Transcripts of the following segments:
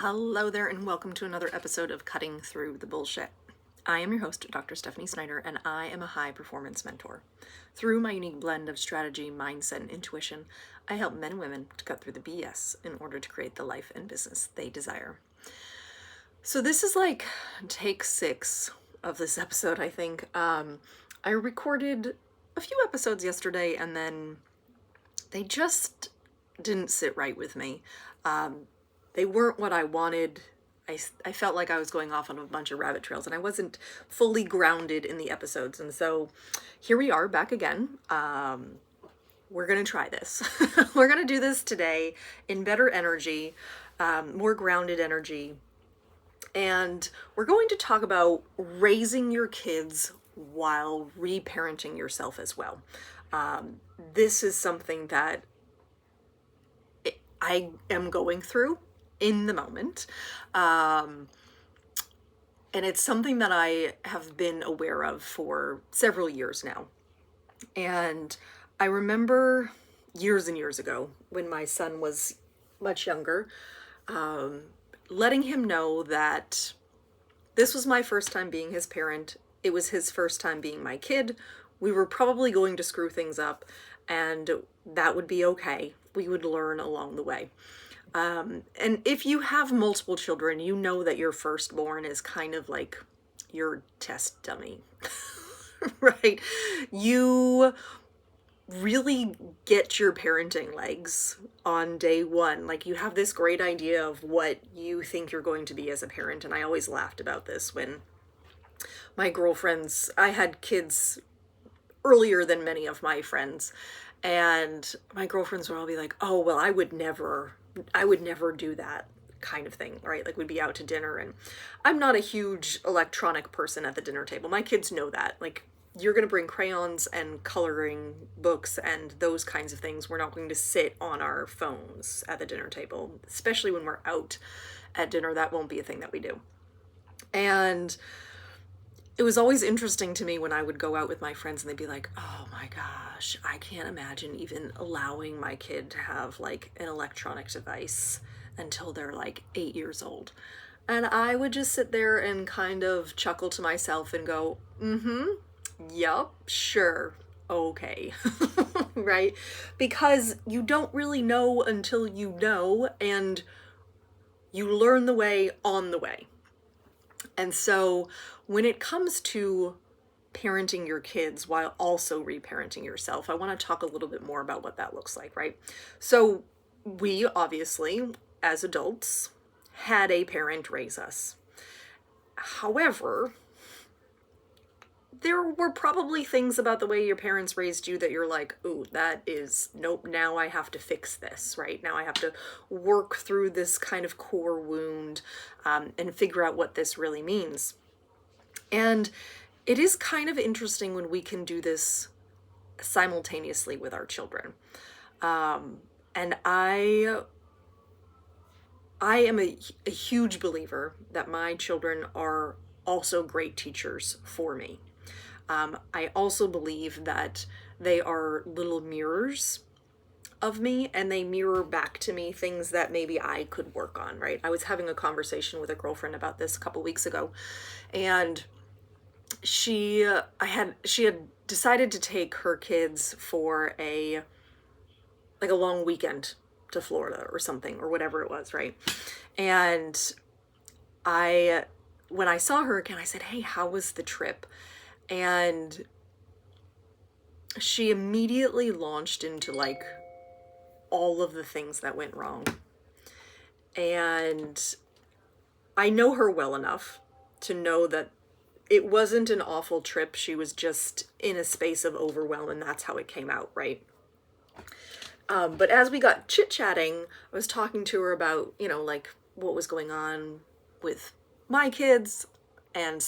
Hello there, and welcome to another episode of Cutting Through the Bullshit. I am your host, Dr. Stephanie Snyder, and I am a high performance mentor. Through my unique blend of strategy, mindset, and intuition, I help men and women to cut through the BS in order to create the life and business they desire. So this is like take 6 of this episode, I think. I recorded a few episodes yesterday, and then they just didn't sit right with me. They weren't what I wanted. I felt like I was going off on a bunch of rabbit trails and I wasn't fully grounded in the episodes. And so here we are back again. We're going to try this. We're going to do this today in better energy, more grounded energy. And we're going to talk about raising your kids while reparenting yourself as well. This is something that I am going through in the moment. And it's something that I have been aware of for several years now. And I remember years and years ago when my son was much younger, letting him know that this was my first time being his parent. It was his first time being my kid. We were probably going to screw things up, and that would be okay. We would learn along the way. And if you have multiple children, you know that your firstborn is kind of like your test dummy, right? You really get your parenting legs on day one. Like, you have this great idea of what you think you're going to be as a parent. And I always laughed about this when my girlfriends, I had kids earlier than many of my friends, and my girlfriends would all be like, oh, well, I would never do that kind of thing, right? Like, we'd be out to dinner, and I'm not a huge electronic person at the dinner table. My kids know that. Like, you're going to bring crayons and coloring books and those kinds of things. We're not going to sit on our phones at the dinner table, especially when we're out at dinner. That won't be a thing that we do. And it was always interesting to me when I would go out with my friends and they'd be like, oh my gosh, I can't imagine even allowing my kid to have like an electronic device until they're like 8 years old. And I would just sit there and kind of chuckle to myself and go, yup, sure, okay, right? Because you don't really know until you know, and you learn the way on the way. And so when it comes to parenting your kids while also reparenting yourself, I want to talk a little bit more about what that looks like, right? So we obviously, as adults, had a parent raise us. However, there were probably things about the way your parents raised you that you're like, ooh, that is, nope, now I have to fix this, right? Now I have to work through this kind of core wound and figure out what this really means. And it is kind of interesting when we can do this simultaneously with our children. And I am a huge believer that my children are also great teachers for me. I also believe that they are little mirrors of me, and they mirror back to me things that maybe I could work on, right? I was having a conversation with a girlfriend about this a couple weeks ago, and she had decided to take her kids for a long weekend to Florida or something, or whatever it was, right? And when I saw her again, I said, hey, how was the trip? And she immediately launched into like all of the things that went wrong. And I know her well enough to know that it wasn't an awful trip. She was just in a space of overwhelm, and that's how it came out, right? But as we got chit-chatting, I was talking to her about, like what was going on with my kids. And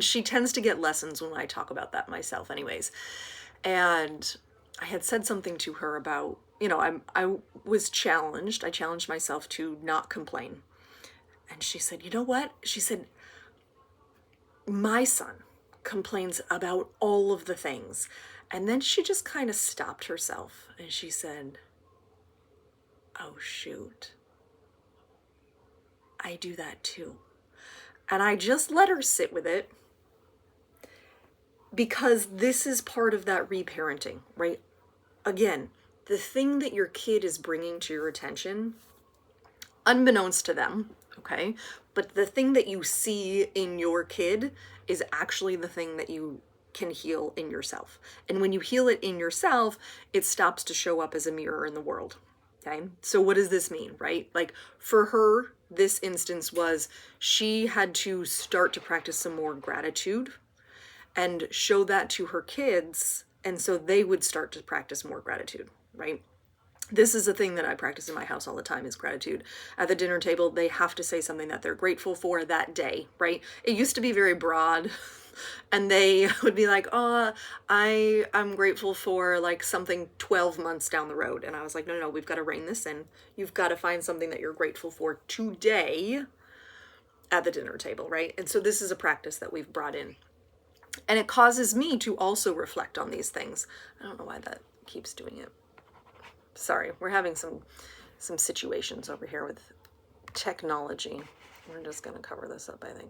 she tends to get lessons when I talk about that myself anyways. And I had said something to her about, I was challenged. I challenged myself to not complain. And she said, you know what? She said, my son complains about all of the things. And then she just kind of stopped herself and she said, oh shoot, I I do that too. And I just let her sit with it, because this is part of that reparenting, right? Again, the thing that your kid is bringing to your attention, unbeknownst to them, okay? But the thing that you see in your kid is actually the thing that you can heal in yourself. And when you heal it in yourself, it stops to show up as a mirror in the world. Okay? So what does this mean, right? Like for her, this instance was she had to start to practice some more gratitude and show that to her kids, and so they would start to practice more gratitude, right? This is a thing that I practice in my house all the time, is gratitude. At the dinner table, they have to say something that they're grateful for that day, right? It used to be very broad, and they would be like, oh, I'm grateful for like something 12 months down the road. And I was like, no, we've got to rein this in. You've got to find something that you're grateful for today at the dinner table, right? And so this is a practice that we've brought in. And it causes me to also reflect on these things. I don't know why that keeps doing it. Sorry, we're having some situations over here with technology. We're just going to cover this up, I think.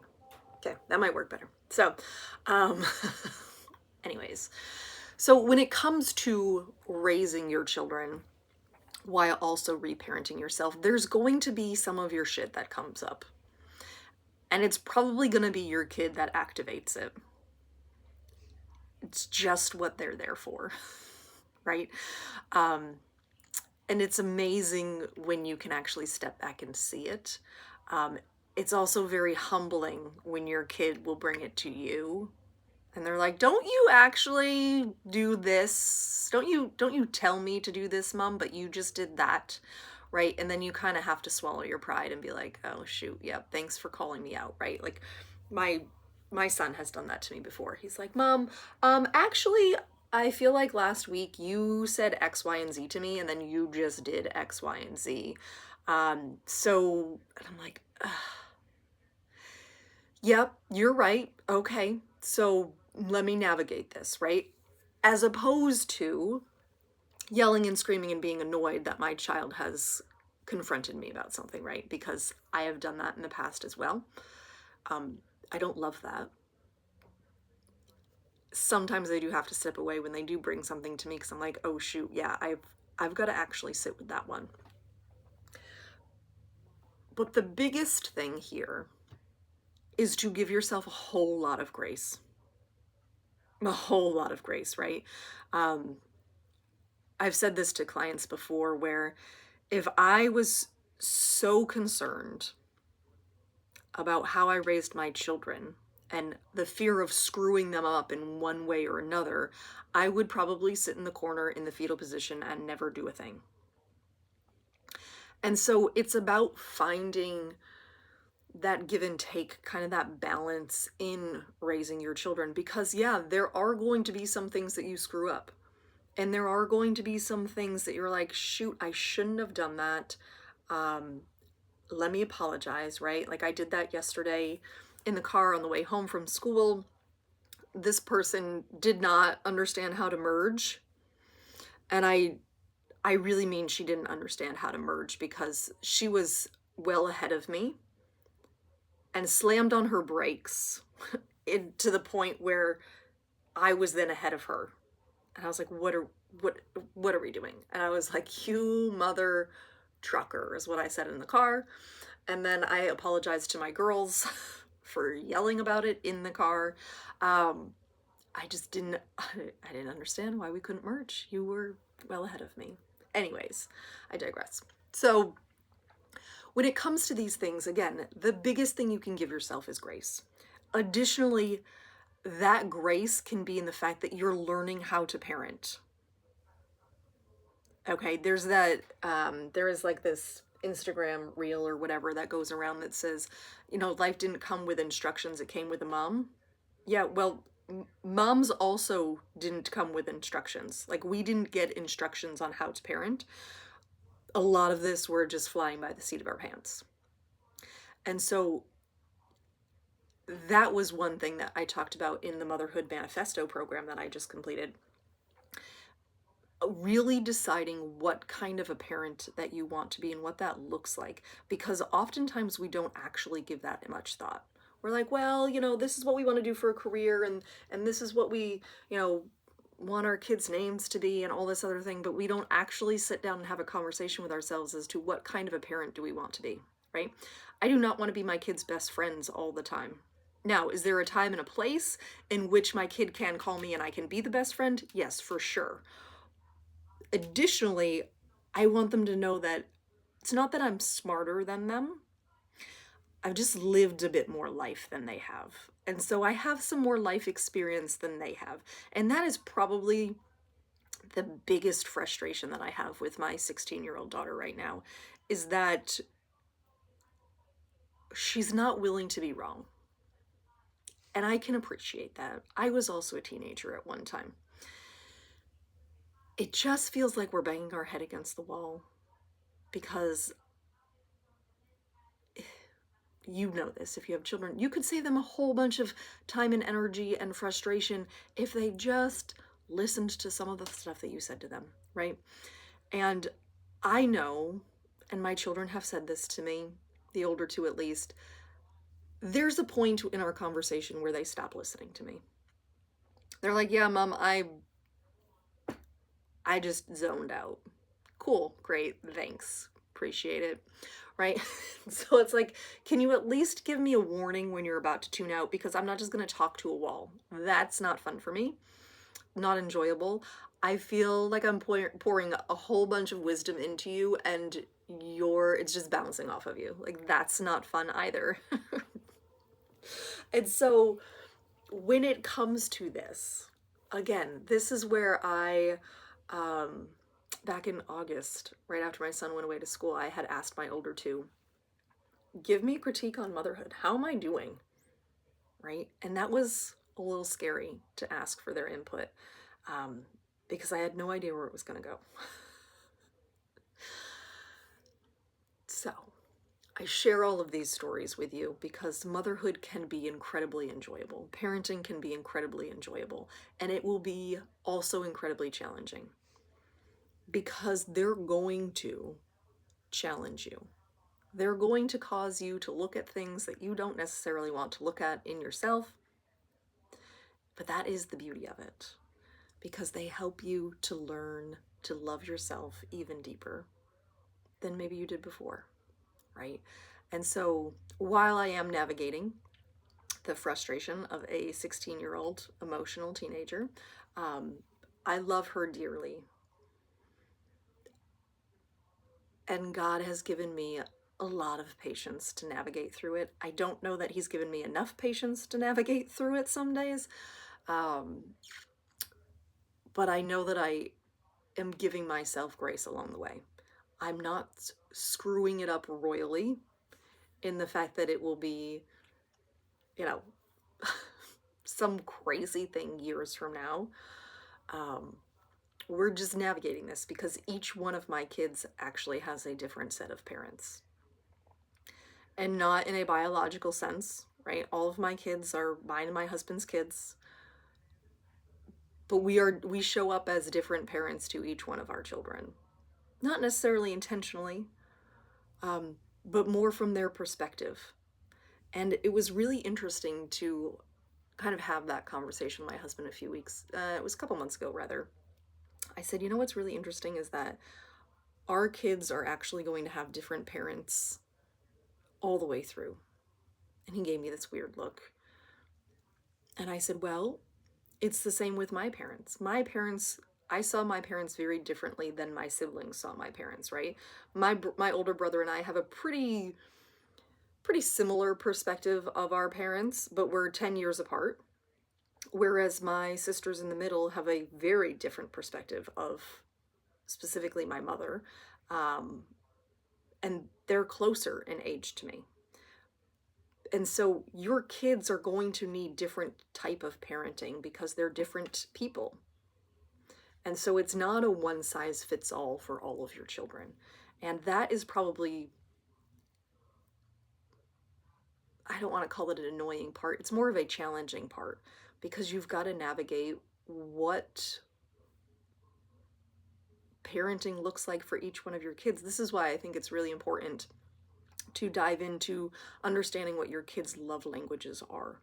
Okay, that might work better. So, anyways. So when it comes to raising your children while also reparenting yourself, there's going to be some of your shit that comes up. And it's probably going to be your kid that activates it. It's just what they're there for, right? And it's amazing when you can actually step back and see it. It's also very humbling when your kid will bring it to you and they're like, don't you actually do this? Don't you tell me to do this, Mom, but you just did that, right? And then you kind of have to swallow your pride and be like, oh shoot, yep, thanks for calling me out, right? Like my son has done that to me before. He's like, Mom, actually, I feel like last week you said X, Y, and Z to me, and then you just did X, Y, and Z. So, and I'm like, ugh. Yep, you're right. Okay, so let me navigate this, right? As opposed to yelling and screaming and being annoyed that my child has confronted me about something, right? Because I have done that in the past as well. I don't love that. Sometimes I do have to step away when they do bring something to me, because I'm like, oh shoot, yeah, I've got to actually sit with that one. But the biggest thing here is to give yourself a whole lot of grace. A whole lot of grace, right? I've said this to clients before, where if I was so concerned about how I raised my children and the fear of screwing them up in one way or another, I would probably sit in the corner in the fetal position and never do a thing. And so it's about finding that give and take, kind of that balance in raising your children, because yeah, there are going to be some things that you screw up. And there are going to be some things that you're like, shoot, I shouldn't have done that. Let me apologize, right? Like I did that yesterday in the car on the way home from school. This person did not understand how to merge. And I really mean she didn't understand how to merge, because she was well ahead of me and slammed on her brakes to the point where I was then ahead of her. And I was like, what are we doing? And I was like, you mother trucker, is what I said in the car. And then I apologized to my girls for yelling about it in the car. I didn't understand why we couldn't merge. You were well ahead of me. Anyways, I digress. So when it comes to these things, again, the biggest thing you can give yourself is grace. Additionally, that grace can be in the fact that you're learning how to parent. Okay, there's that, there is like this Instagram reel or whatever that goes around that says, life didn't come with instructions, it came with a mom. Yeah, well, moms also didn't come with instructions. Like, we didn't get instructions on how to parent. A lot of this, we're just flying by the seat of our pants. And so that was one thing that I talked about in the Motherhood Manifesto program that I just completed. really deciding what kind of a parent that you want to be and what that looks like, because oftentimes we don't actually give that much thought. We're like, well, this is what we want to do for a career, and this is what we, want our kids' names to be and all this other thing, but we don't actually sit down and have a conversation with ourselves as to what kind of a parent do we want to be, right? I do not want to be my kids' best friends all the time. Now, is there a time and a place in which my kid can call me and I can be the best friend? Yes, for sure. Additionally, I want them to know that it's not that I'm smarter than them. I've just lived a bit more life than they have. And so I have some more life experience than they have. And that is probably the biggest frustration that I have with my 16-year-old daughter right now, is that she's not willing to be wrong. And I can appreciate that. I was also a teenager at one time. It just feels like we're banging our head against the wall, because you know this, if you have children, you could save them a whole bunch of time and energy and frustration if they just listened to some of the stuff that you said to them, right? And I know, and my children have said this to me, the older two at least, there's a point in our conversation where they stop listening to me. They're like, yeah, Mom, I just zoned out. Cool, great, thanks, appreciate it, right? So it's like, can you at least give me a warning when you're about to tune out? Because I'm not just going to talk to a wall. That's not fun for me, not enjoyable. I feel like I'm pouring a whole bunch of wisdom into you, and it's just bouncing off of you. Like, that's not fun either. And so when it comes to this, again, this is where back in August, right after my son went away to school, I had asked my older two, give me a critique on motherhood. How am I doing? Right? And that was a little scary to ask for their input, because I had no idea where it was going to go. So I share all of these stories with you because motherhood can be incredibly enjoyable. Parenting can be incredibly enjoyable, and it will be also incredibly challenging, because they're going to challenge you. They're going to cause you to look at things that you don't necessarily want to look at in yourself. But that is the beauty of it, because they help you to learn to love yourself even deeper than maybe you did before, right? And so while I am navigating the frustration of a 16-year-old emotional teenager, I love her dearly. And God has given me a lot of patience to navigate through it. I don't know that He's given me enough patience to navigate through it some days. But I know that I am giving myself grace along the way. I'm not screwing it up royally in the fact that it will be, you know, some crazy thing years from now. We're just navigating this because each one of my kids actually has a different set of parents. And not in a biological sense, right? All of my kids are mine and my husband's kids. But we show up as different parents to each one of our children. Not necessarily intentionally, but more from their perspective. And it was really interesting to kind of have that conversation with my husband it was a couple months ago rather. I said, you know what's really interesting is that our kids are actually going to have different parents all the way through. And he gave me this weird look. And I said, well, it's the same with my parents. I saw my parents very differently than my siblings saw my parents, right? My older brother and I have a pretty similar perspective of our parents, but we're 10 years apart. Whereas my sisters in the middle have a very different perspective of specifically my mother. And they're closer in age to me. And so your kids are going to need different type of parenting because they're different people. And so it's not a one size fits all for all of your children. And that is probably, I don't want to call it an annoying part. It's more of a challenging part because you've got to navigate what parenting looks like for each one of your kids. This is why I think it's really important to dive into understanding what your kids' love languages are.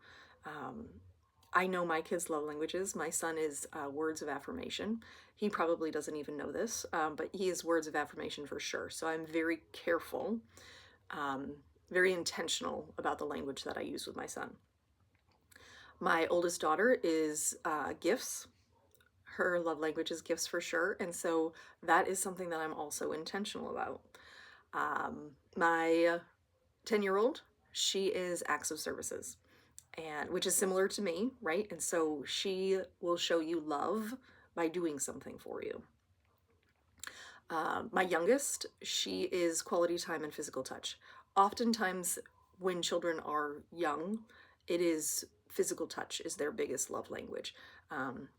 I know my kids' love languages. My son is words of affirmation. He probably doesn't even know this, but he is words of affirmation for sure. So I'm very careful, very intentional about the language that I use with my son. My oldest daughter is gifts. Her love language is gifts for sure. And so that is something that I'm also intentional about. My 10-year-old, she is acts of services, and which is similar to me, right? And so she will show you love by doing something for you. My youngest, she is quality time and physical touch. Oftentimes, when children are young, it is physical touch is their biggest love language.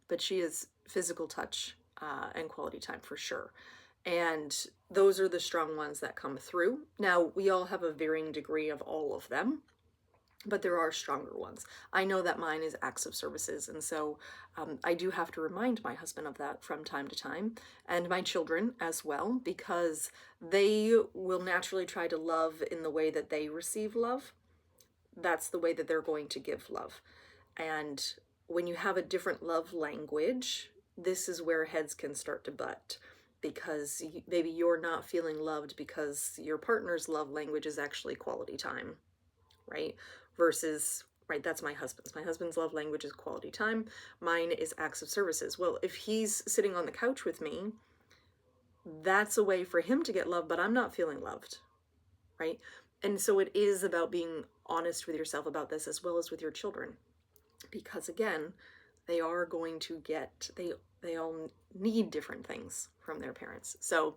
But she is physical touch and quality time for sure. And those are the strong ones that come through. Now, we all have a varying degree of all of them, but there are stronger ones. I know that mine is acts of services, and so I do have to remind my husband of that from time to time, and my children as well, because they will naturally try to love in the way that they receive love. That's the way that they're going to give love. And when you have a different love language, this is where heads can start to butt, because maybe you're not feeling loved because your partner's love language is actually quality time, right? Versus, right, that's my husband's. My husband's love language is quality time. Mine is acts of services. Well, if he's sitting on the couch with me, that's a way for him to get love, but I'm not feeling loved, right? And so it is about being honest with yourself about this as well as with your children. Because again, they are going to get, they all need different things from their parents. So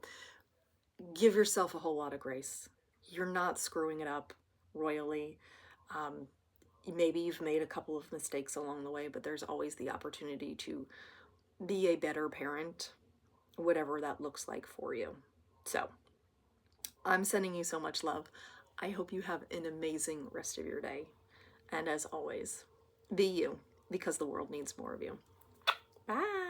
give yourself a whole lot of grace. You're not screwing it up royally. Maybe you've made a couple of mistakes along the way, but there's always the opportunity to be a better parent, whatever that looks like for you. So I'm sending you so much love. I hope you have an amazing rest of your day. And as always, be you, because the world needs more of you. Bye.